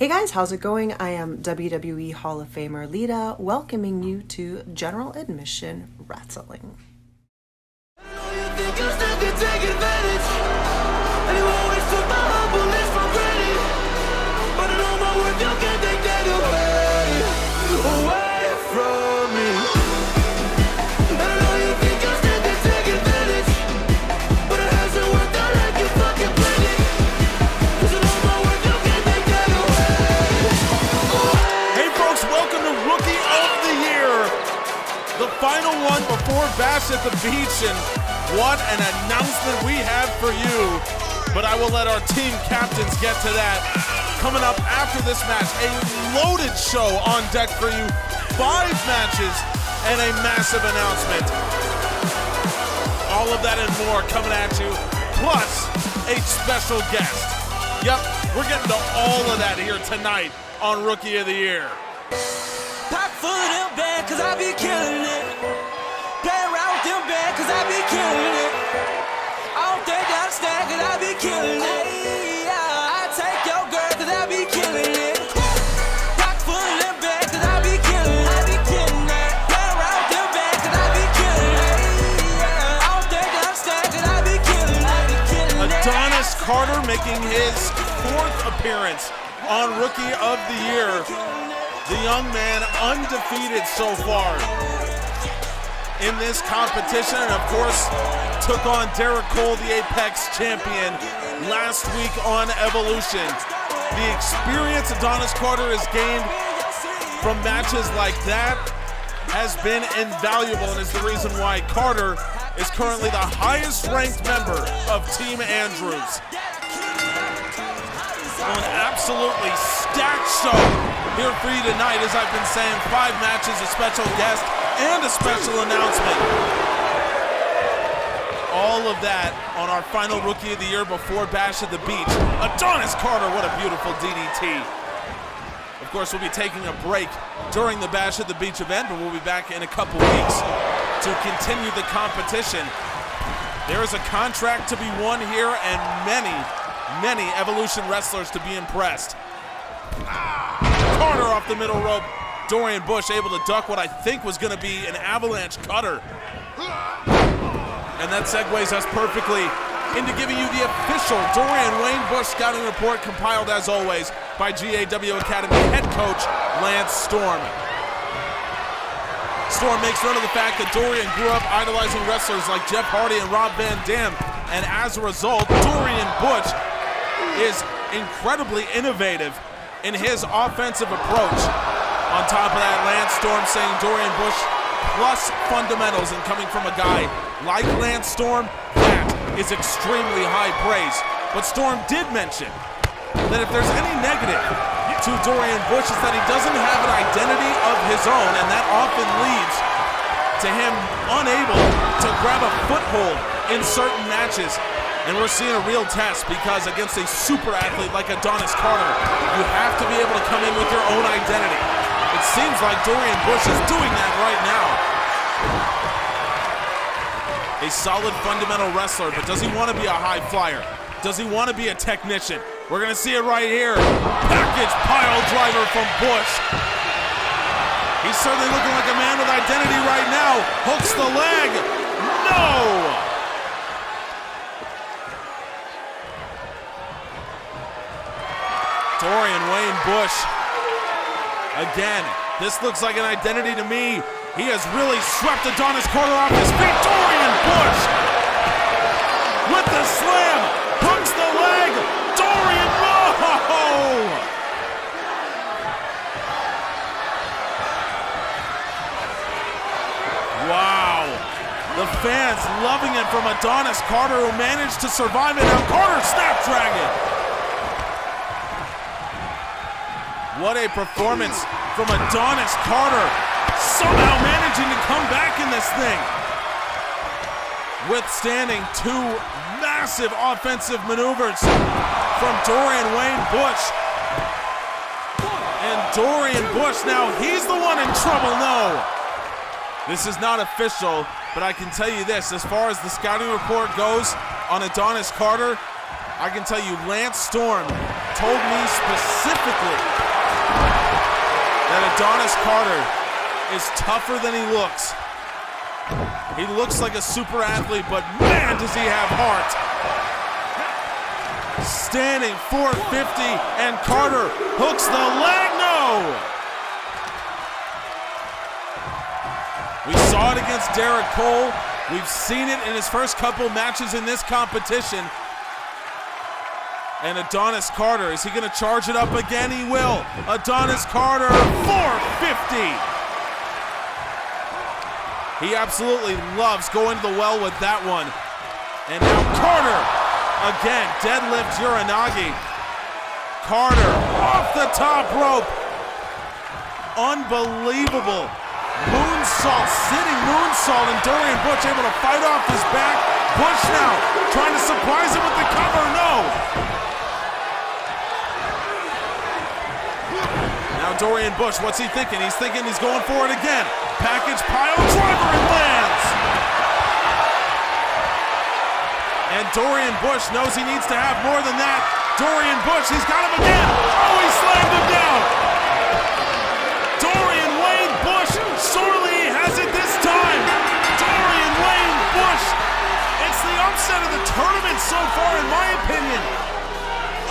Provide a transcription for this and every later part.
Hey guys, how's it going? I am WWE Hall of Famer Lita, welcoming you to General Admission Wrestling. Final one before Bash at the Beach, and what an announcement we have for you. But I will let our team captains get to that. Coming up after this match, a loaded show on deck for you. 5 matches and a massive announcement. All of that and more coming at you, plus a special guest. Yep, we're getting to all of that here tonight on Rookie of the Year. Pack full of them bad, cause I be killing it. Play around with them bad, cause I be killing it. I don't think I stand, cause I be killing it. I take your girl, cause I be killing it. Pack full of them bad, cause I be killing it. I be killing it. Play around with them bad, cause I be killing it. I don't think I stand, cause I be killing it. Adonis Carter making his 4th appearance on Rookie of the Year. The young man undefeated so far in this competition, and of course took on Derek Cole, the Apex champion, last week on Evolution. The experience Adonis Carter has gained from matches like that has been invaluable, and is the reason why Carter is currently the highest ranked member of Team Andrews. An absolutely stacked show here for you tonight, as I've been saying. 5 matches, a special guest, and a special announcement. All of that on our final Rookie of the Year before Bash at the Beach. Adonis Carter, what a beautiful DDT. Of course, we'll be taking a break during the Bash at the Beach event, but we'll be back in a couple weeks to continue the competition. There is a contract to be won here, and many Evolution wrestlers to be impressed. Carter off the middle rope. Dorian Bush able to duck what I think was going to be an avalanche cutter. And that segues us perfectly into giving you the official Dorian Wayne Bush scouting report, compiled as always by GAW Academy head coach Lance Storm. Storm makes note of the fact that Dorian grew up idolizing wrestlers like Jeff Hardy and Rob Van Dam, and as a result, Dorian Bush is incredibly innovative in his offensive approach. On top of that, Lance Storm saying Dorian Bush plus fundamentals, and coming from a guy like Lance Storm, that is extremely high praise. But Storm did mention that if there's any negative to Dorian Bush, is that he doesn't have an identity of his own, and that often leads to him unable to grab a foothold in certain matches. And we're seeing a real test, because against a super athlete like Adonis Carter, you have to be able to come in with your own identity. It seems like Dorian Bush is doing that right now. A solid fundamental wrestler, but does he want to be a high flyer? Does he want to be a technician? We're going to see it right here. Package pile driver from Bush. He's certainly looking like a man with identity right now. Hooks the leg. No! Dorian Wayne Bush. Again, this looks like an identity to me. He has really swept Adonis Carter off his feet. Dorian Bush with the slam. Hooks the leg. Dorian, whoa! Wow. The fans loving it from Adonis Carter, who managed to survive it. Now Carter snapdragon. What a performance from Adonis Carter, somehow managing to come back in this thing. Withstanding 2 massive offensive maneuvers from Dorian Wayne Bush. And Dorian Bush, now he's the one in trouble. No, this is not official, but I can tell you this, as far as the scouting report goes on Adonis Carter, I can tell you Lance Storm told me specifically Adonis Carter is tougher than he looks. He looks like a super athlete, but man, does he have heart. Standing 450, and Carter hooks the leg. No! We saw it against Derek Cole. We've seen it in his first couple matches in this competition. And Adonis Carter, is he going to charge it up again? He will. Adonis Carter, 450. He absolutely loves going to the well with that one. And now Carter, again, deadlift Uranagi. Carter off the top rope. Unbelievable. Moonsault, sitting moonsault, and Dorian Butch able to fight off his back. Butch now trying to surprise him with the cover, no. Now Dorian Butch, what's he thinking? He's thinking he's going for it again. Package pile driver and lands. And Dorian Butch knows he needs to have more than that. Dorian Butch, he's got him again. Oh, he slammed him down. Dorian Wayne Bush sorely has it this time. Dorian Wayne Bush. It's the upset of the tournament so far, in my opinion.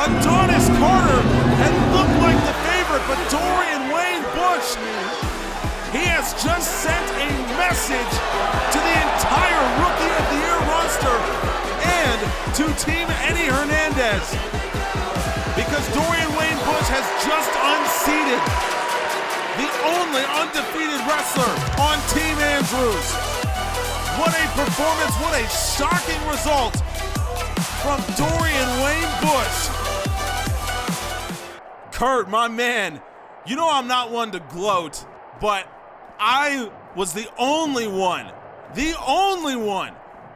Adonis Carter had looked like the favorite, but Dorian Wayne Bush, he has just sent a message to the entire Rookie of the Year roster and to Team Eddie Hernandez, because Dorian Wayne Bush has just unseated the only undefeated wrestler on Team Andrews. What a performance, what a shocking result from Dorian Wayne Bush. Kurt, my man, you know I'm not one to gloat, but I was the only one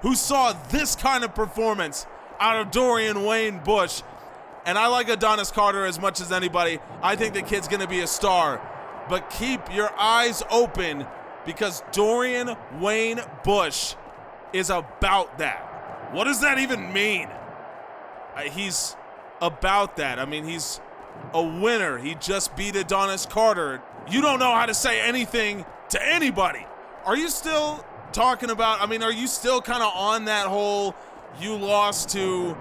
who saw this kind of performance out of Dorian Wayne Bush. And I like Adonis Carter as much as anybody. I think the kid's gonna be a star. But keep your eyes open, because Dorian Wayne Bush is about that. What does that even mean? He's about that. I mean, he's a winner. He just beat Adonis Carter. You don't know how to say anything to anybody. Are you still talking about, are you still kind of on that whole you lost to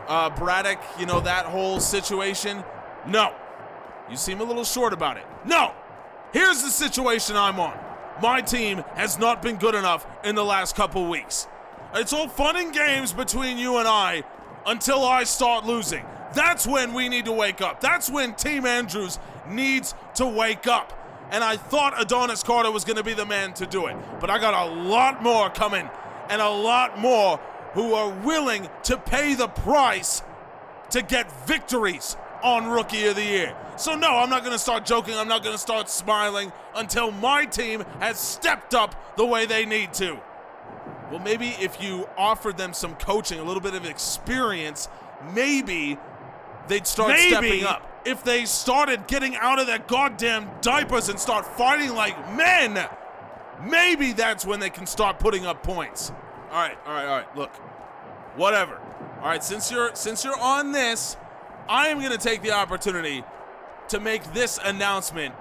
Braddock, that whole situation? No. You seem a little short about it. No! Here's the situation I'm on. My team has not been good enough in the last couple weeks. It's all fun and games between you and I until I start losing. That's when we need to wake up. That's when Team Andrews needs to wake up. And I thought Adonis Carter was going to be the man to do it. But I got a lot more coming, and a lot more who are willing to pay the price to get victories on Rookie of the Year. So no, I'm not going to start joking. I'm not going to start smiling until my team has stepped up the way they need to. Well, maybe if you offered them some coaching, a little bit of experience, maybe they'd start stepping up. If they started getting out of their goddamn diapers and start fighting like men, maybe that's when they can start putting up points. All right. Look, whatever. All right, since you're on this, I am going to take the opportunity to make this announcement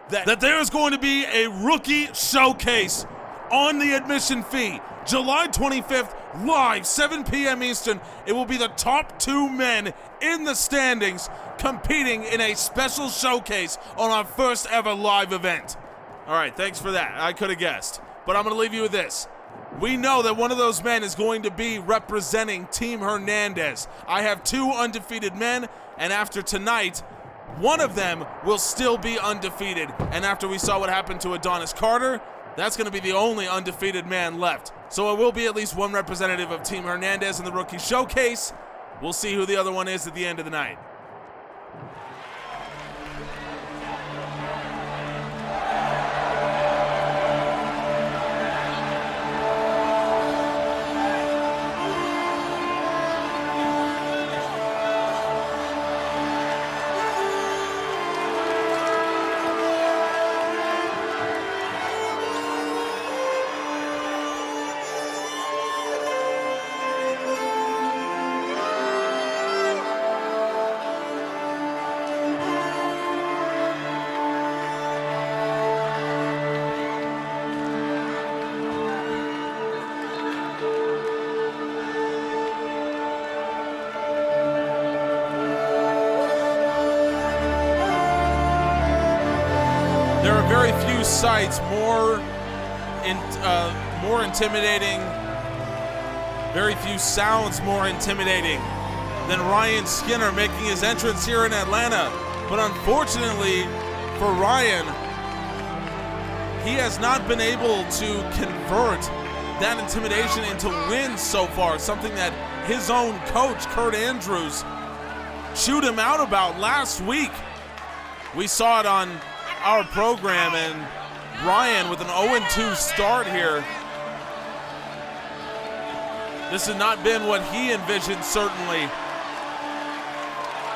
that there is going to be a rookie showcase on the admission fee. July 25th, live, 7 p.m. Eastern. It will be the top 2 men in the standings competing in a special showcase on our first ever live event. All right, thanks for that. I could have guessed. But I'm going to leave you with this. We know that one of those men is going to be representing Team Hernandez. I have 2 undefeated men, and after tonight, one of them will still be undefeated. And after we saw what happened to Adonis Carter, that's going to be the only undefeated man left. So it will be at least one representative of Team Hernandez in the Rookie Showcase. We'll see who the other one is at the end of the night. There are very few sights more intimidating, very few sounds more intimidating than Ryan Skinner making his entrance here in Atlanta. But unfortunately for Ryan, he has not been able to convert that intimidation into wins so far, something that his own coach, Kurt Andrews, chewed him out about last week. We saw it on our program, and Ryan with an 0-2 start here. This has not been what he envisioned, certainly,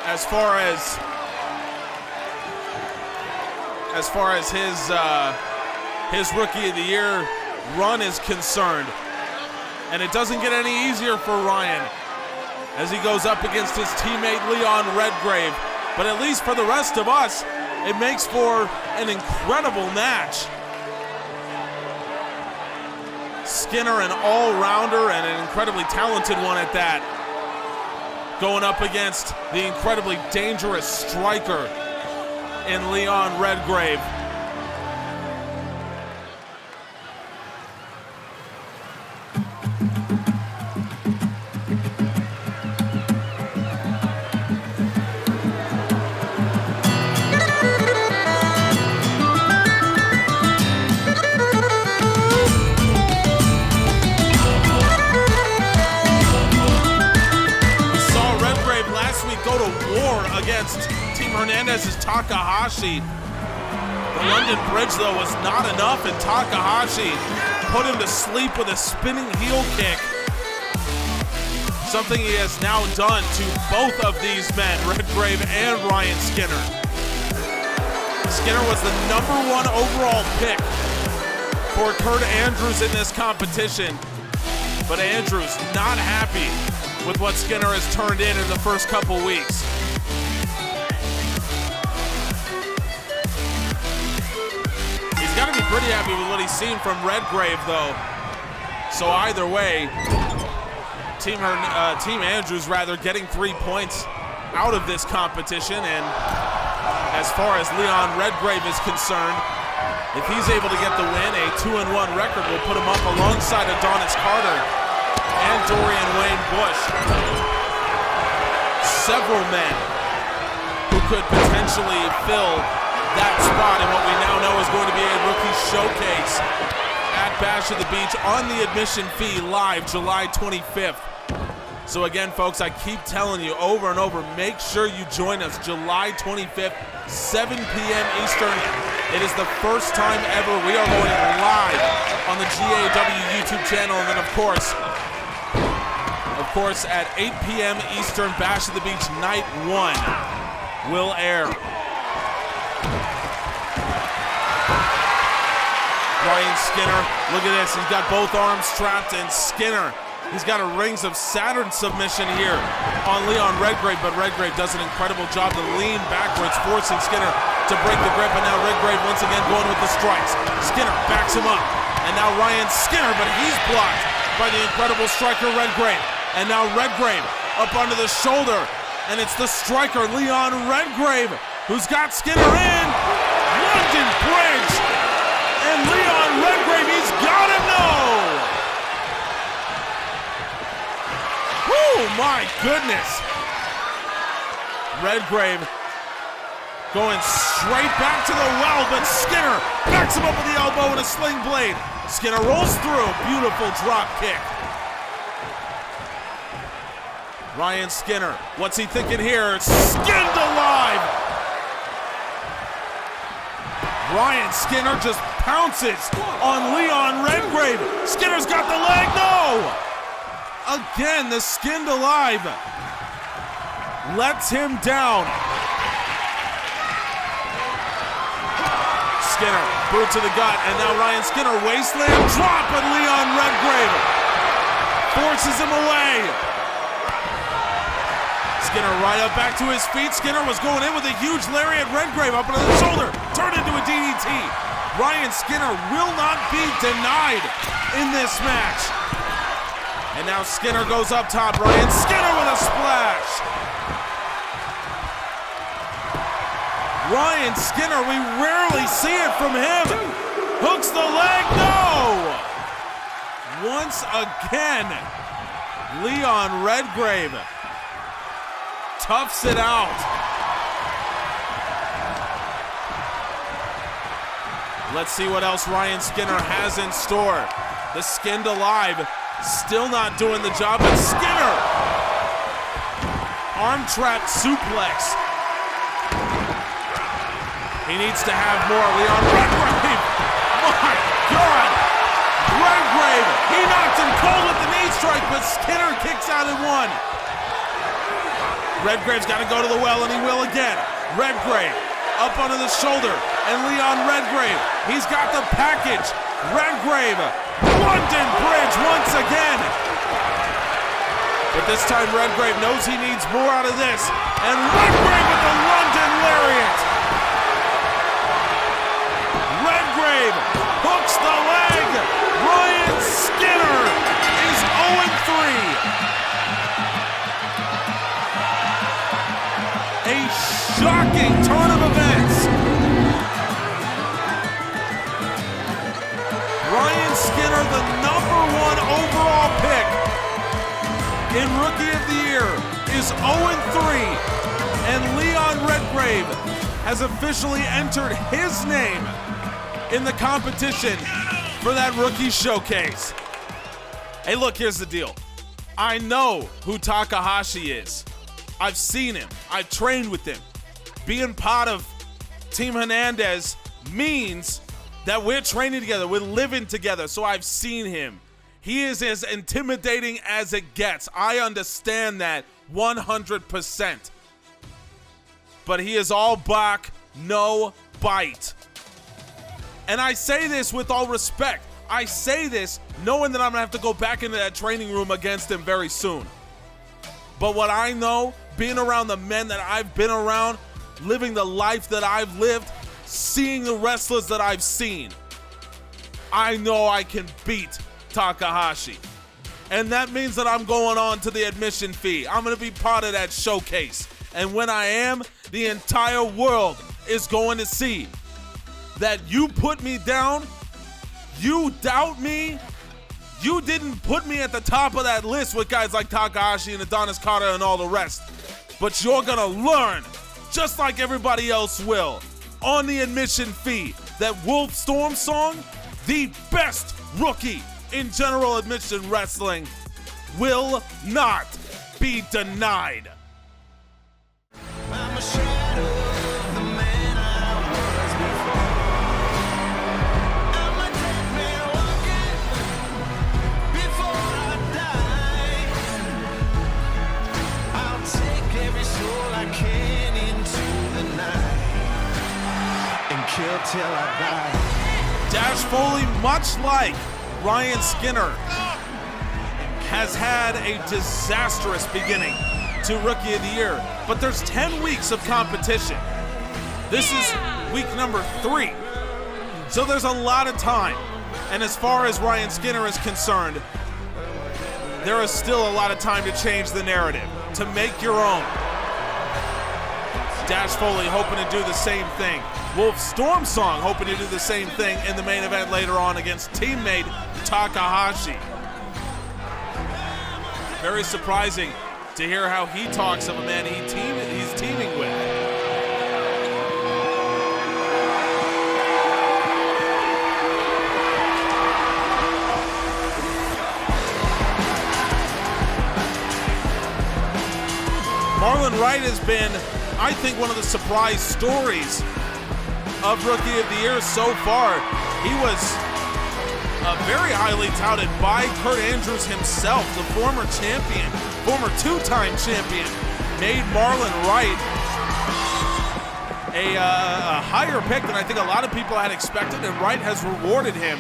as far as his Rookie of the Year run is concerned. And it doesn't get any easier for Ryan as he goes up against his teammate Leon Redgrave. But at least for the rest of us, it makes for an incredible match. Skinner, an all-rounder and an incredibly talented one at that, going up against the incredibly dangerous striker in Leon Redgrave. Go to war against Team Hernandez's Takahashi. The London Bridge, though, was not enough, and Takahashi put him to sleep with a spinning heel kick. Something he has now done to both of these men, Redgrave and Ryan Skinner. Skinner was the #1 overall pick for Kurt Andrews in this competition, but Andrews not happy with what Skinner has turned in the first couple weeks. He's got to be pretty happy with what he's seen from Redgrave, though. So either way, Team Andrews getting 3 points out of this competition. And as far as Leon Redgrave is concerned, if he's able to get the win, a 2-1 record will put him up alongside Adonis Carter and Dorian Wayne Bush. Several men who could potentially fill that spot in what we now know is going to be a rookie showcase at Bash at the Beach on the admission fee live July 25th. So again, folks, I keep telling you over and over, make sure you join us July 25th, 7 p.m. Eastern. It is the first time ever we are going live on the GAW YouTube channel, and then of course, at 8 p.m. Eastern, Bash at the Beach Night 1 will air. Ryan Skinner, look at this. He's got both arms trapped, and Skinner, he's got a Rings of Saturn submission here on Leon Redgrave, but Redgrave does an incredible job to lean backwards, forcing Skinner to break the grip, and now Redgrave once again going with the strikes. Skinner backs him up, and now Ryan Skinner, but he's blocked by the incredible striker Redgrave. And now Redgrave up under the shoulder, and it's the striker Leon Redgrave who's got Skinner in. London Bridge, and Leon Redgrave, he's got him though. Oh my goodness. Redgrave going straight back to the well, but Skinner backs him up with the elbow and a sling blade. Skinner rolls through, beautiful drop kick. Ryan Skinner, what's he thinking here? Skinned alive! Ryan Skinner just pounces on Leon Redgrave. Skinner's got the leg, no! Again, the skinned alive lets him down. Skinner, boot to the gut, and now Ryan Skinner, wasteland drop, and Leon Redgrave forces him away. Skinner right up back to his feet. Skinner was going in with a huge lariat. Redgrave up into the shoulder, turned into a DDT. Ryan Skinner will not be denied in this match. And now Skinner goes up top. Ryan Skinner with a splash. Ryan Skinner, we rarely see it from him. Hooks the leg, no! Once again, Leon Redgrave toughs it out. Let's see what else Ryan Skinner has in store. The Skinned Alive still not doing the job, but Skinner! Arm trap suplex. He needs to have more. Leon Redgrave! My God! Redgrave! He knocks him cold with the knee strike, but Skinner kicks out at one. Redgrave's got to go to the well, and he will again. Redgrave up under the shoulder, and Leon Redgrave, he's got the package. Redgrave, London Bridge once again. But this time Redgrave knows he needs more out of this, and Redgrave with the London Lariat. Redgrave hooks the leg. Ryan Skinner is 0-3. A shocking turn of events. Ryan Skinner, the #1 overall pick in Rookie of the Year, is 0-3, and Leon Redgrave has officially entered his name in the competition for that Rookie Showcase. Hey, look, here's the deal. I know who Takahashi is. I've seen him. I've trained with him. Being part of Team Hernandez means that we're training together, we're living together, so I've seen him. He is as intimidating as it gets. I understand that 100%. But he is all bark, no bite. And I say this with all respect. I say this knowing that I'm gonna have to go back into that training room against him very soon. But what I know, being around the men that I've been around, living the life that I've lived, seeing the wrestlers that I've seen, I know I can beat Takahashi. And that means that I'm going on to the admission fee. I'm going to be part of that showcase. And when I am, the entire world is going to see that you put me down, you doubt me, you didn't put me at the top of that list with guys like Takahashi and Adonis Carter and all the rest. But you're going to learn, just like everybody else will, on the admission fee, that Wolf Stormsong, the best rookie in general admission wrestling, will not be denied. I'm a shadow of the man I was before. I'm a dead man walking before I die. I'll take every soul I can into the night and kill till I die. Dash Foley, much like Ryan Skinner, has had a disastrous beginning to Rookie of the Year, but there's 10 weeks of competition. This is week number 3, so there's a lot of time. And as far as Ryan Skinner is concerned, there is still a lot of time to change the narrative, to make your own. Dash Foley hoping to do the same thing. Wolf Stormsong hoping to do the same thing in the main event later on against teammate Takahashi. Very surprising to hear how he talks of a man he's teaming with. Marlon Wright has been, I think, one of the surprise stories of Rookie of the Year so far. He was very highly touted by Kurt Andrews himself, the former champion, former 2-time champion, made Marlon Wright a higher pick than I think a lot of people had expected, and Wright has rewarded him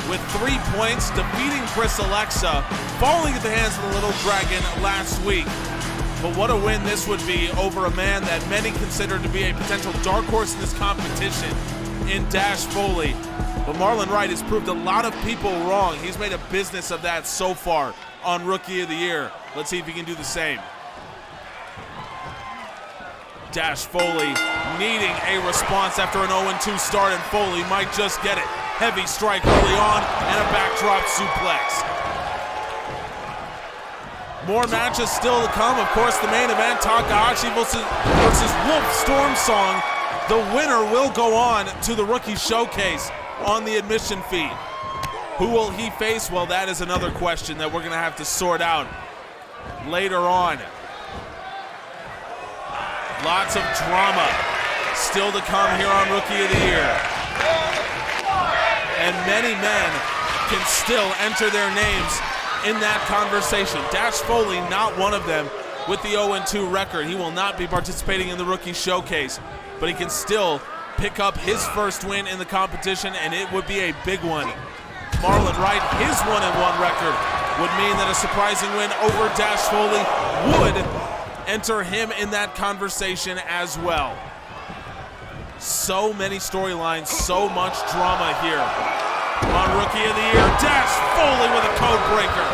with 3 points, defeating Chris Alexa, falling at the hands of the Little Dragon last week. But what a win this would be over a man that many consider to be a potential dark horse in this competition in Dash Foley. But Marlon Wright has proved a lot of people wrong. He's made a business of that so far on Rookie of the Year. Let's see if he can do the same. Dash Foley needing a response after an 0-2 start, and Foley might just get it. Heavy strike early on and a backdrop suplex. More matches still to come. Of course, the main event, Takahashi versus Wolf Stormsong. The winner will go on to the Rookie Showcase on the admission fee. Who will he face? Well, that is another question that we're going to have to sort out later on. Lots of drama still to come here on Rookie of the Year. And many men can still enter their names in that conversation. Dash Foley, not one of them with the 0-2 record. He will not be participating in the Rookie Showcase, but he can still pick up his first win in the competition, and it would be a big one. Marlon Wright, his 1-1 record would mean that a surprising win over Dash Foley would enter him in that conversation as well. So many storylines, so much drama here. On Rookie of the Year, Dash Foley with a code breaker.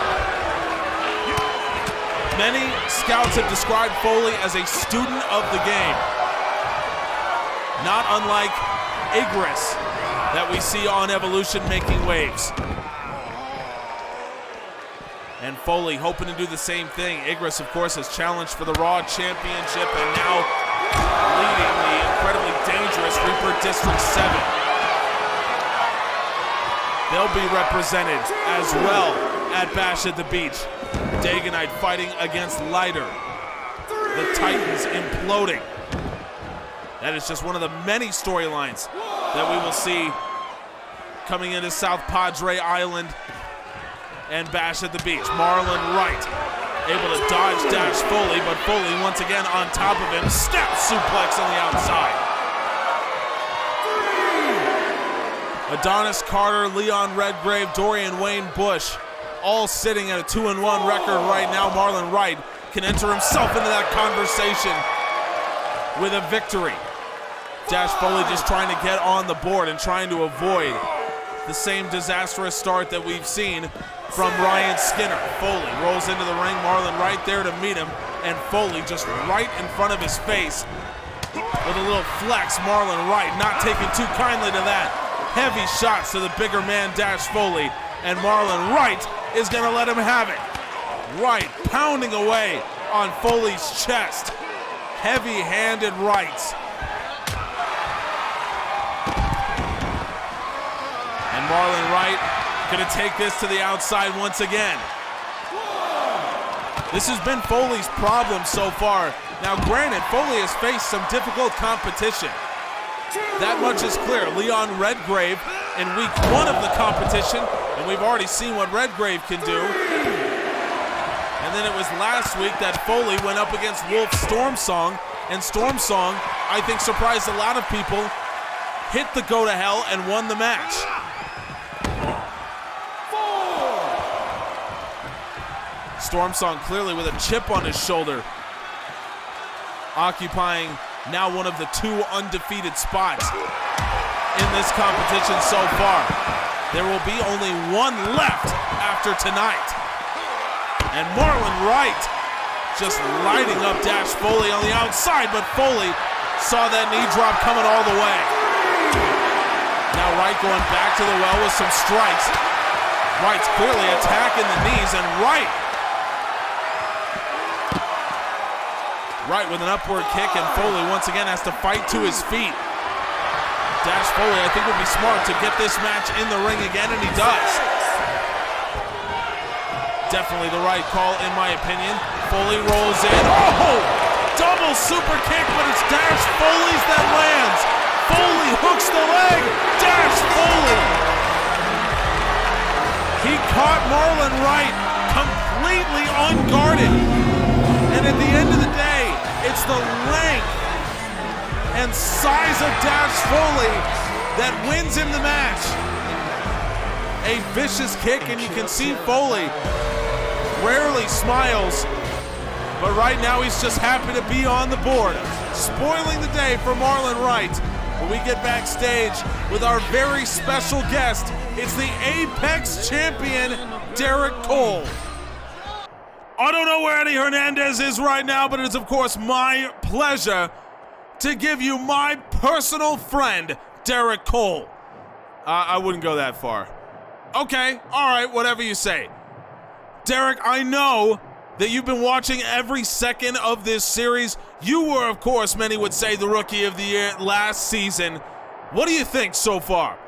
Many scouts have described Foley as a student of the game. Not unlike Igris that we see on Evolution making waves. And Foley hoping to do the same thing. Igris, of course, has challenged for the Raw Championship and now leading the incredibly dangerous Reaper District 7. They'll be represented as well at Bash at the Beach. Dagonite fighting against Lighter. The Titans imploding. That is just one of the many storylines that we will see coming into South Padre Island and Bash at the Beach. Marlon Wright able to dodge Dash Foley, but Foley once again on top of him. Step suplex on the outside. Adonis Carter, Leon Redgrave, Dorian Wayne Bush, all sitting at a 2-1 record right now. Marlon Wright can enter himself into that conversation with a victory. Dash Foley just trying to get on the board and trying to avoid the same disastrous start that we've seen from Ryan Skinner. Foley rolls into the ring, Marlon Wright there to meet him, and Foley just right in front of his face with a little flex. Marlon Wright not taking too kindly to that. Heavy shots to the bigger man, Dash Foley, and Marlon Wright is gonna let him have it. Wright pounding away on Foley's chest. Heavy-handed rights. And Marlon Wright gonna take this to the outside once again. This has been Foley's problem so far. Now granted, Foley has faced some difficult competition. That much is clear. Leon Redgrave in week 1 of the competition, and we've already seen what Redgrave can do. And then it was last week that Foley went up against Wolf Stormsong, and Stormsong, I think, surprised a lot of people, hit the go to hell and won the match. Stormsong clearly with a chip on his shoulder, occupying now one of the 2 undefeated spots in this competition so far. There will be only 1 left after tonight. And Marlon Wright just lighting up Dash Foley on the outside, but Foley saw that knee drop coming all the way. Now Wright going back to the well with some strikes. Wright's clearly attacking the knees, and Wright with an upward kick, and Foley once again has to fight to his feet. Dash Foley, I think, would be smart to get this match in the ring again, and he does. Definitely the right call, in my opinion. Foley rolls in. Oh! Double super kick, but it's Dash Foley's that lands. Foley hooks the leg. Dash Foley. He caught Marlon Wright completely unguarded. And at the end of the day, it's the length and size of Dash Foley that wins him the match. A vicious kick, and you can see Foley rarely smiles, but right now he's just happy to be on the board. Spoiling the day for Marlon Wright. When we get backstage with our very special guest, it's the Apex champion, Derek Cole. I don't know where Eddie Hernandez is right now, but it is, of course, my pleasure to give you my personal friend, Derek Cole. I wouldn't go that far. Okay, all right, whatever you say. Derek, I know that you've been watching every second of this series. You were, of course, many would say, the Rookie of the Year last season. What do you think so far?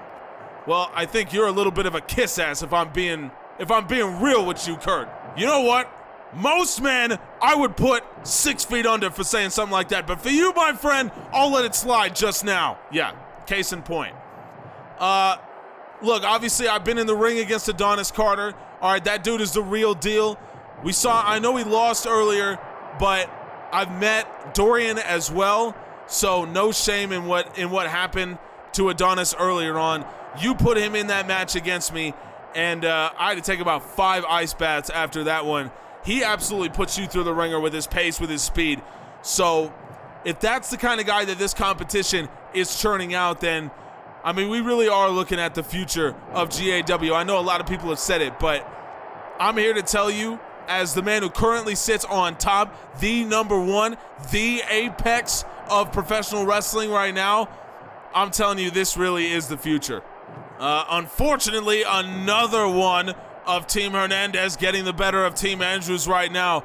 Well, I think you're a little bit of a kiss ass if I'm being real with you, Kurt. You know what? Most men I would put 6 feet under for saying something like that, but for you, my friend, I'll let it slide just now. Yeah, case in point. Look, obviously I've been in the ring against Adonis Carter. All right, that dude is the real deal. I know he lost earlier, but I've met Dorian as well, so no shame in what happened to Adonis earlier on. You put him in that match against me, and I had to take about 5 ice baths after that one. He absolutely puts you through the ringer with his pace, with his speed. So if that's the kind of guy that this competition is churning out, then, I mean, we really are looking at the future of GAW. I know a lot of people have said it, but I'm here to tell you, as the man who currently sits on top, the number one, the apex of professional wrestling right now, I'm telling you, this really is the future. Unfortunately, another one of Team Hernandez getting the better of Team Andrews right now.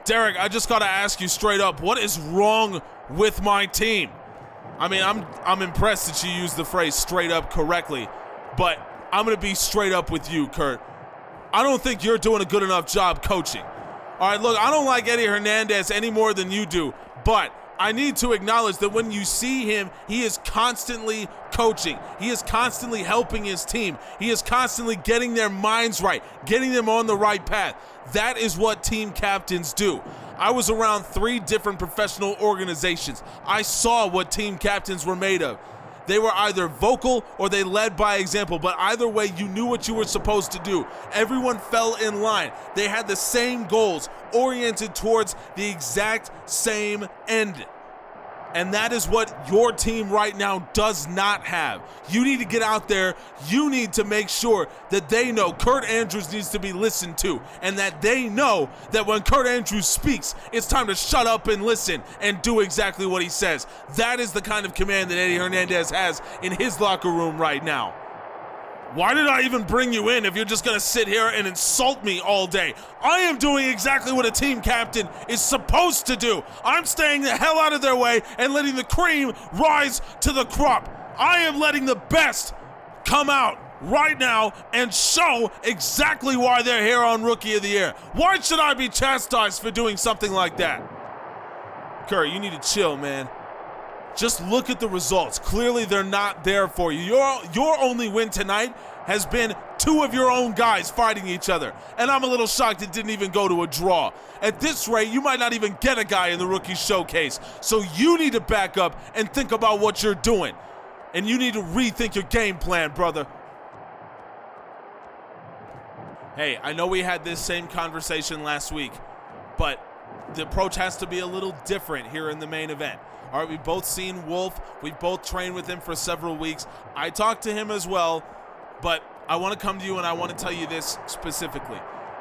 Derek, I just got to ask you straight up, what is wrong with my team? I mean, I'm impressed that you used the phrase straight up correctly, but I'm going to be straight up with you, Kurt. I don't think you're doing a good enough job coaching. All right, look, I don't like Eddie Hernandez any more than you do, but I need to acknowledge that when you see him, he is constantly coaching. He is constantly helping his team. He is constantly getting their minds right, getting them on the right path. That is what team captains do. I was around 3 different professional organizations. I saw what team captains were made of. They were either vocal or they led by example, but either way, you knew what you were supposed to do. Everyone fell in line. They had the same goals, oriented towards the exact same end. And that is what your team right now does not have. You need to get out there. You need to make sure that they know Kurt Andrews needs to be listened to, and that they know that when Kurt Andrews speaks, it's time to shut up and listen and do exactly what he says. That is the kind of command that Eddie Hernandez has in his locker room right now. Why did I even bring you in if you're just going to sit here and insult me all day? I am doing exactly what a team captain is supposed to do. I'm staying the hell out of their way and letting the cream rise to the crop. I am letting the best come out right now and show exactly why they're here on Rookie of the Year. Why should I be chastised for doing something like that? Kurt, you need to chill, man. Just look at the results. Clearly, they're not there for you. Your only win tonight has been 2 of your own guys fighting each other. And I'm a little shocked it didn't even go to a draw. At this rate, you might not even get a guy in the Rookie Showcase. So you need to back up and think about what you're doing. And you need to rethink your game plan, brother. Hey, I know we had this same conversation last week, but the approach has to be a little different here in the main event. All right, we've both seen Wolf. We've both trained with him for several weeks. I talked to him as well, but I want to come to you and I want to tell you this specifically.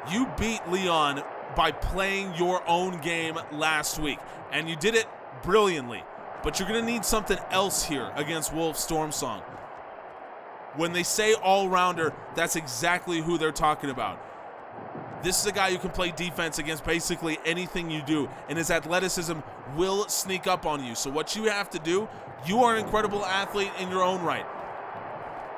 You beat Leon by playing your own game last week, and you did it brilliantly, but you're going to need something else here against Wolf Stormsong. When they say all-rounder, that's exactly who they're talking about. This is a guy who can play defense against basically anything you do, and his athleticism will sneak up on you. So what you have to do, you are an incredible athlete in your own right.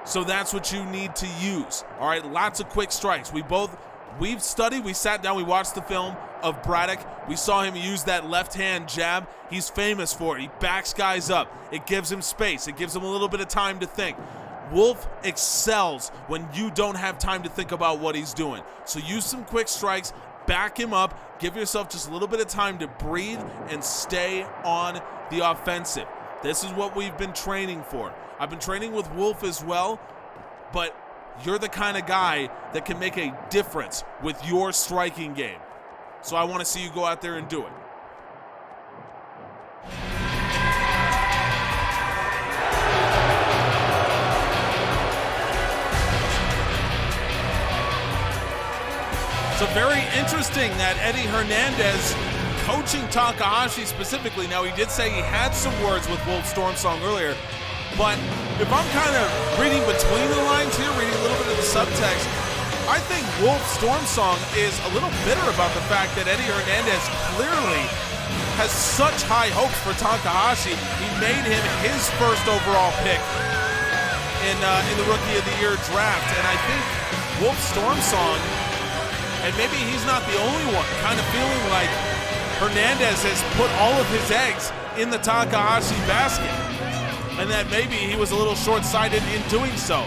So that's what you need to use. All right, lots of quick strikes. We've studied, we sat down, we watched the film of Braddock. We saw him use that left-hand jab. He's famous for it. He backs guys up. It gives him space. It gives him a little bit of time to think. Wolf excels when you don't have time to think about what he's doing. So use some quick strikes, back him up, give yourself just a little bit of time to breathe and stay on the offensive. This is what we've been training for. I've been training with Wolf as well, but you're the kind of guy that can make a difference with your striking game. So I want to see you go out there and do it. So very interesting that Eddie Hernandez coaching Takahashi specifically. Now, he did say he had some words with Wolf Stormsong earlier, but if I'm kind of reading between the lines here, reading a little bit of the subtext, I think Wolf Stormsong is a little bitter about the fact that Eddie Hernandez clearly has such high hopes for Takahashi. He made him his first overall pick in the Rookie of the Year draft, and I think Wolf Stormsong, and maybe he's not the only one, kind of feeling like Hernandez has put all of his eggs in the Takahashi basket, and that maybe he was a little short-sighted in doing so.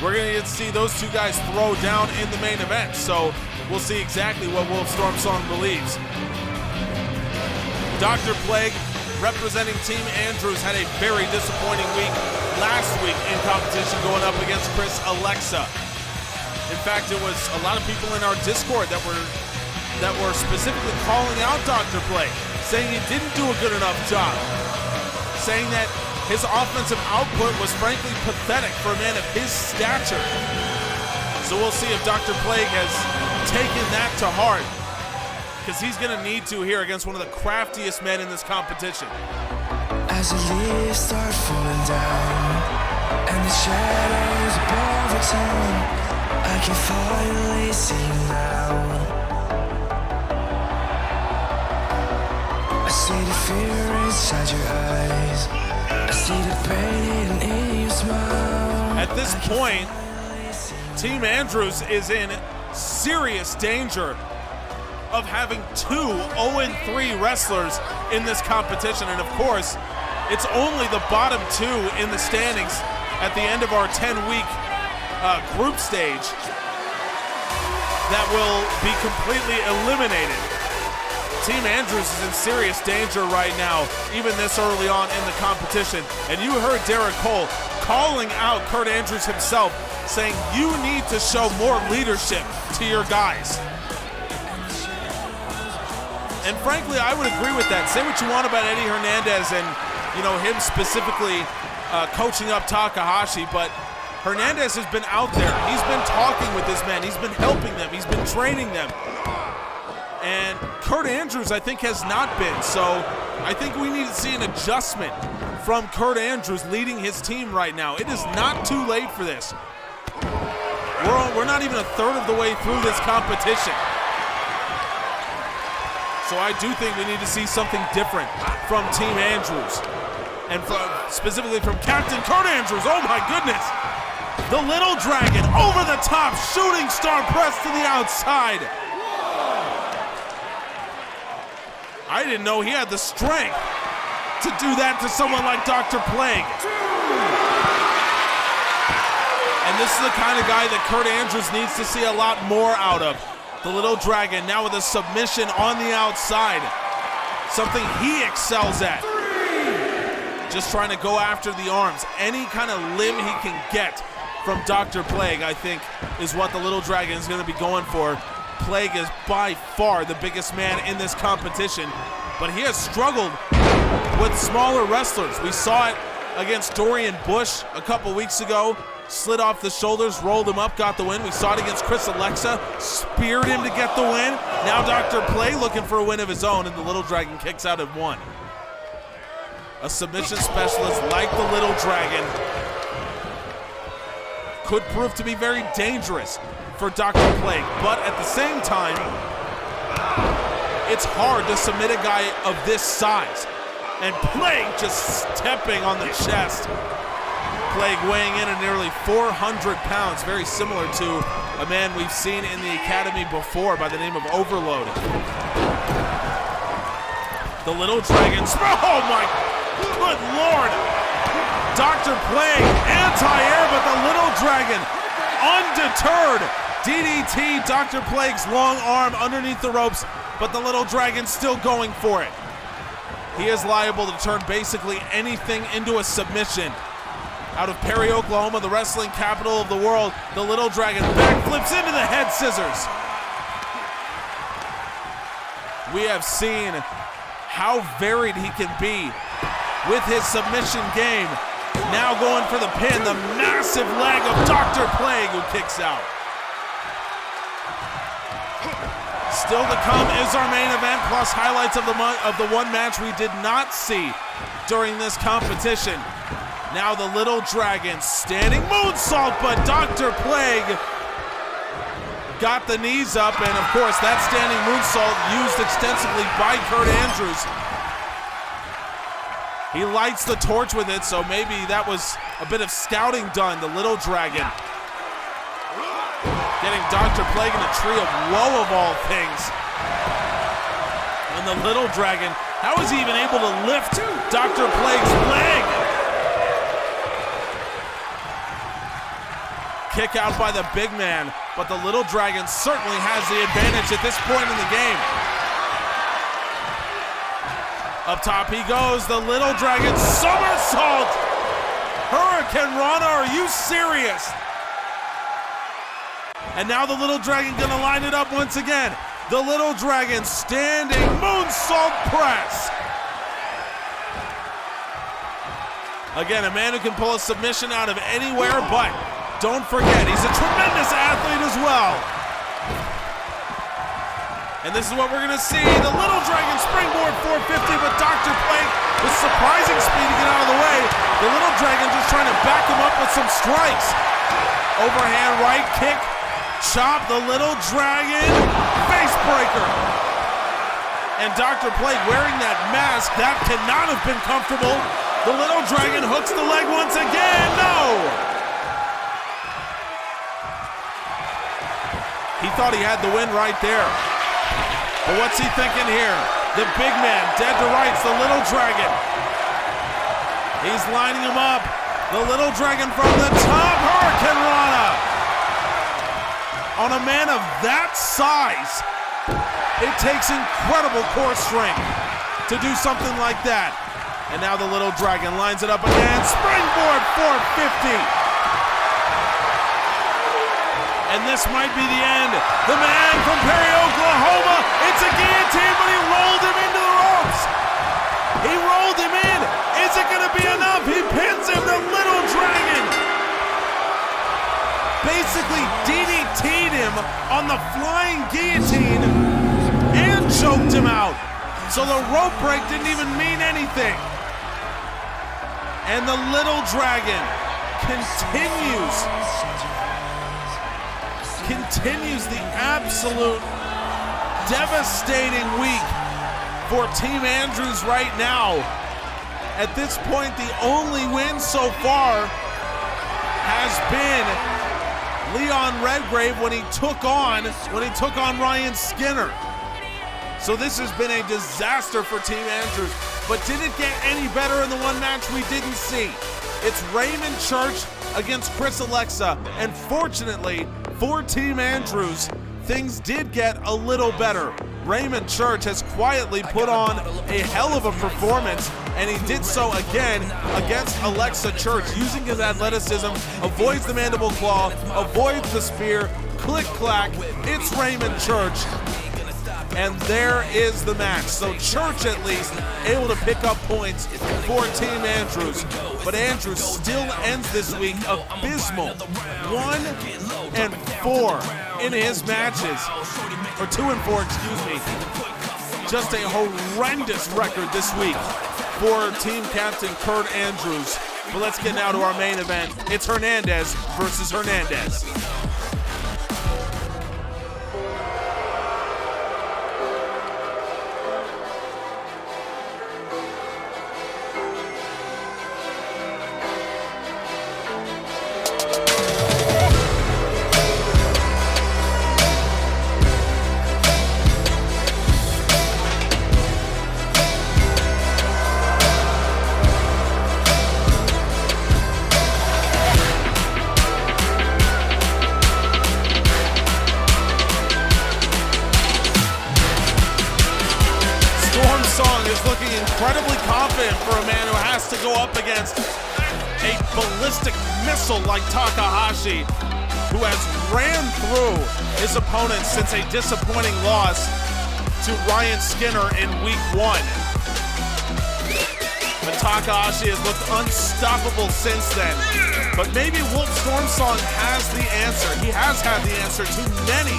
We're going to get to see those two guys throw down in the main event, so we'll see exactly what Wolf Stormsong believes. Dr. Plague, representing Team Andrews, had a very disappointing week last week in competition going up against Chris Alexa. In fact, it was a lot of people in our Discord that were specifically calling out Dr. Plague, saying he didn't do a good enough job, saying that his offensive output was frankly pathetic for a man of his stature. So we'll see if Dr. Plague has taken that to heart, because he's going to need to here against one of the craftiest men in this competition. As the leaves start falling down and the shadows above the town, I can finally see you now. I see the fear inside your eyes, I see the pain in your smile. At this point, Team Andrews is in serious danger of having two 0-3 wrestlers in this competition. And of course, it's only the bottom two in the standings at the end of our 10-week group stage that will be completely eliminated. Team Andrews is in serious danger right now, even this early on in the competition. And you heard Derek Cole calling out Kurt Andrews himself, saying you need to show more leadership to your guys. And frankly, I would agree with that. Say what you want about Eddie Hernandez and, you know, him specifically coaching up Takahashi, but Hernandez has been out there. He's been talking with this man. He's been helping them. He's been training them. And Kurt Andrews, I think, has not been. So I think we need to see an adjustment from Kurt Andrews leading his team right now. It is not too late for this. We're not even a third of the way through this competition. So I do think we need to see something different from Team Andrews. And specifically from Captain Kurt Andrews. Oh my goodness. The Little Dragon over the top, shooting star press to the outside. I didn't know he had the strength to do that to someone like Dr. Plague. And this is the kind of guy that Kurt Andrews needs to see a lot more out of. The Little Dragon now with a submission on the outside. Something he excels at. Just trying to go after the arms. Any kind of limb he can get from Dr. Plague, I think, is what the Little Dragon is going to be going for. Plague is by far the biggest man in this competition, but he has struggled with smaller wrestlers. We saw it against Dorian Bush a couple weeks ago. Slid off the shoulders, rolled him up, got the win. We saw it against Chris Alexa, speared him to get the win. Now Dr. Plague looking for a win of his own, and the Little Dragon kicks out at one. A submission specialist like the Little Dragon could prove to be very dangerous for Dr. Plague, but at the same time, it's hard to submit a guy of this size. And Plague just stepping on the chest. Plague weighing in at nearly 400 pounds, very similar to a man we've seen in the academy before by the name of Overload. The Little Dragon, oh my good Lord! Dr. Plague, anti-air, but the Little Dragon, undeterred. DDT, Dr. Plague's long arm underneath the ropes, but the Little Dragon still going for it. He is liable to turn basically anything into a submission. Out of Perry, Oklahoma, the wrestling capital of the world, the Little Dragon backflips into the head scissors. We have seen how varied he can be with his submission game. Now going for the pin, the massive leg of Dr. Plague, who kicks out. Still to come is our main event, plus highlights of the one match we did not see during this competition. Now the Little Dragon standing moonsault, but Dr. Plague got the knees up, and of course that standing moonsault used extensively by Kurt Andrews. He lights the torch with it, so maybe that was a bit of scouting done. The Little Dragon getting Dr. Plague in a tree of woe of all things. And the Little Dragon, how is he even able to lift Dr. Plague's leg? Kick out by the big man, but the Little Dragon certainly has the advantage at this point in the game. Up top he goes, the Little Dragon somersault! Hurricane Rana, are you serious? And now the Little Dragon gonna line it up once again. The Little Dragon standing moonsault press. Again, a man who can pull a submission out of anywhere, but don't forget, he's a tremendous athlete as well. And this is what we're gonna see. The Little Dragon springboard 450, but Dr. Plague with surprising speed to get out of the way. The Little Dragon just trying to back him up with some strikes. Overhand right kick, chop, the Little Dragon, face breaker. And Dr. Plague wearing that mask, that cannot have been comfortable. The Little Dragon hooks the leg once again, no! He thought he had the win right there. But what's he thinking here? The big man, dead to rights, the Little Dragon. He's lining him up. The Little Dragon from the top, Hurricane Rana. On a man of that size, it takes incredible core strength to do something like that. And now the Little Dragon lines it up again. Springboard 450. And this might be the end. The man from Perry, Oklahoma. It's a guillotine, but he rolled him into the ropes. He rolled him in. Is it going to be enough? He pins him, the Little Dragon. Basically DDT'd him on the flying guillotine and choked him out. So the rope break didn't even mean anything. And the Little Dragon continues the absolute devastating week for Team Andrews right now. At this point, the only win so far has been Leon Redgrave when he took on Ryan Skinner. So this has been a disaster for Team Andrews, but did it get any better in the one match we didn't see? It's Raymond Church against Chris Alexa, and fortunately for Team Andrews, things did get a little better. Raymond Church has quietly put on a hell of a performance, and he did so again against Alexa Church, using his athleticism, avoids the mandible claw, avoids the spear, click-clack, it's Raymond Church. And there is the match. So Church, at least, able to pick up points for Team Andrews. But Andrews still ends this week abysmal. 1-4 in his matches. Or 2-4, excuse me. Just a horrendous record this week for team captain Kurt Andrews. But let's get now to our main event. It's Hernandez versus Hernandez. Stormsong is looking incredibly confident for a man who has to go up against a ballistic missile like Takahashi, who has ran through his opponents since a disappointing loss to Ryan Skinner in week 1. But Takahashi has looked unstoppable since then. But maybe Wolf Stormsong has the answer. He has had the answer to many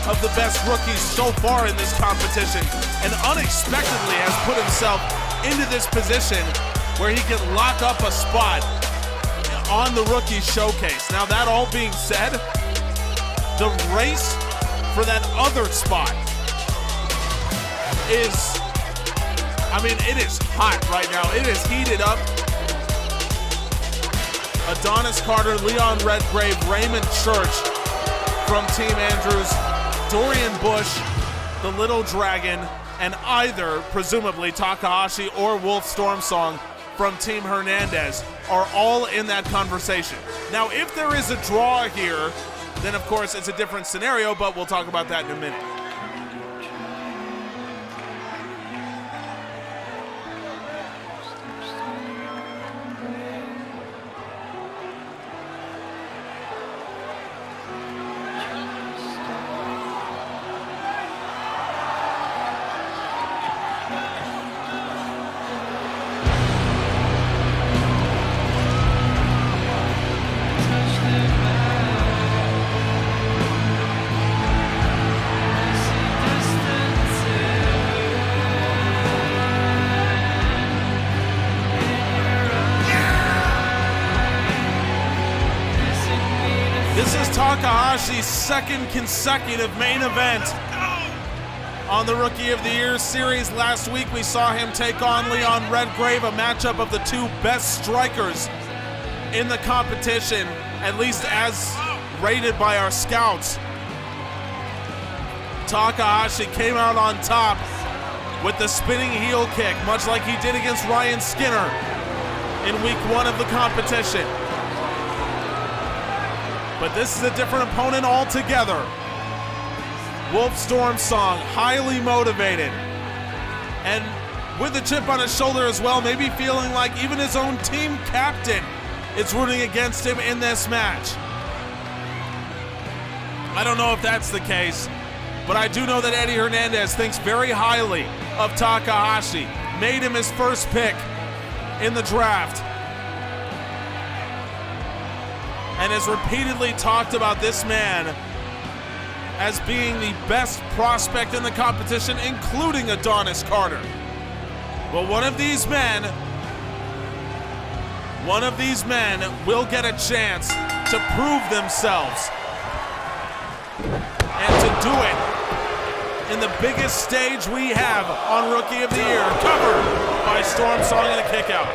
of the best rookies so far in this competition, and unexpectedly has put himself into this position where he can lock up a spot on the rookie showcase. Now, that all being said, the race for that other spot is, I mean, it is hot right now. It is heated up. Adonis Carter, Leon Redgrave, Raymond Church from Team Andrews, Dorian Bush, the Little Dragon, and either, presumably, Takahashi or Wolf Stormsong from Team Hernandez are all in that conversation. Now, if there is a draw here, then of course it's a different scenario, but we'll talk about that in a minute. This is Takahashi's second consecutive main event on the Rookie of the Year series. Last week we saw him take on Leon Redgrave, a matchup of the two best strikers in the competition, at least as rated by our scouts. Takahashi came out on top with the spinning heel kick, much like he did against Ryan Skinner in week 1 of the competition. But this is a different opponent altogether. Wolf Stormsong, highly motivated, and with a chip on his shoulder as well, maybe feeling like even his own team captain is rooting against him in this match. I don't know if that's the case, but I do know that Eddie Hernandez thinks very highly of Takahashi, made him his first pick in the draft, and has repeatedly talked about this man as being the best prospect in the competition, including Adonis Carter. Well, one of these men will get a chance to prove themselves and to do it in the biggest stage we have on Rookie of the Year, covered by Stormsong and a kick out.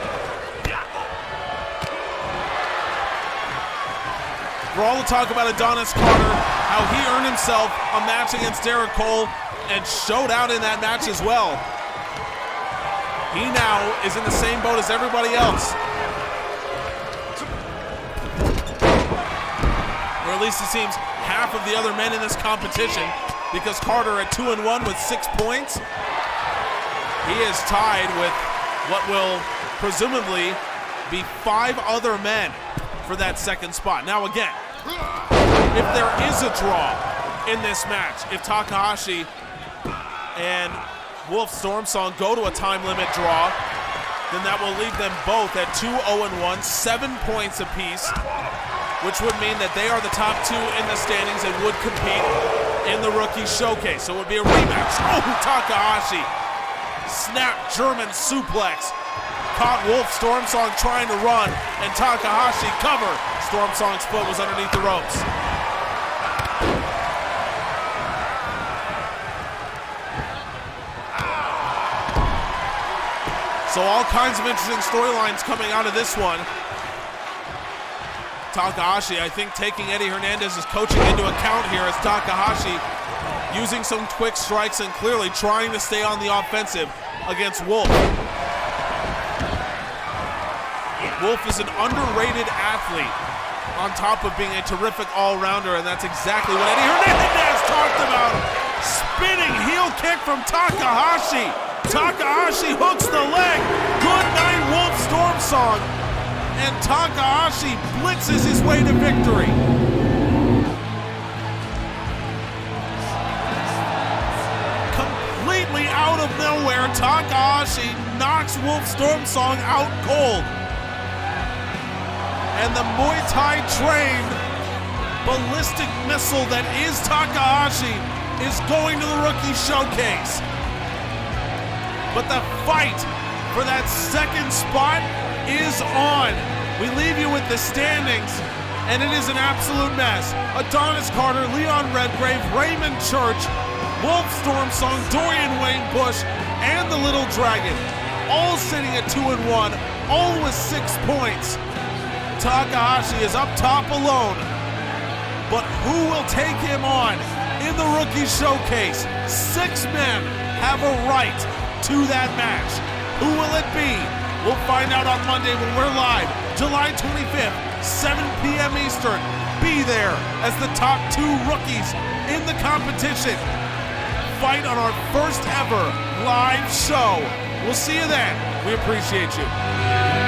For all the talk about Adonis Carter, how he earned himself a match against Derek Cole and showed out in that match as well, he now is in the same boat as everybody else. Or at least it seems half of the other men in this competition, because Carter at 2-1 with 6 points. He is tied with what will presumably be 5 other men for that second spot. Now again, if there is a draw in this match, if Takahashi and Wolf Stormsong go to a time limit draw, then that will leave them both at 2-0-1, 7 points apiece, which would mean that they are the top 2 in the standings and would compete in the Rookie Showcase. So it would be a rematch. Oh, Takahashi, snap German suplex. Caught Wolf Stormsong trying to run, and Takahashi cover. Stormsong's foot was underneath the ropes. So all kinds of interesting storylines coming out of this one. Takahashi, I think, taking Eddie Hernandez's coaching into account here, as Takahashi using some quick strikes and clearly trying to stay on the offensive against Wolf. Wolf is an underrated athlete on top of being a terrific all-rounder, and that's exactly what Eddie Hernandez talked about. Spinning heel kick from Takahashi. Takahashi hooks the leg. Good night, Wolf Stormsong. And Takahashi blitzes his way to victory. Completely out of nowhere, Takahashi knocks Wolf Stormsong out cold. And the Muay Thai trained ballistic missile that is Takahashi is going to the Rookie Showcase. But the fight for that second spot is on. We leave you with the standings, and it is an absolute mess. Adonis Carter, Leon Redgrave, Raymond Church, Wolf Stormsong, Dorian Wayne Bush, and the Little Dragon, all sitting at 2-1, all with 6 points. Takahashi is up top alone, but who will take him on in the Rookie Showcase? 6 men have a right to that match. Who will it be? We'll find out on Monday when we're live, July 25th, 7 p.m. Eastern. Be there as the top 2 rookies in the competition fight on our first ever live show. We'll see you then. We appreciate you.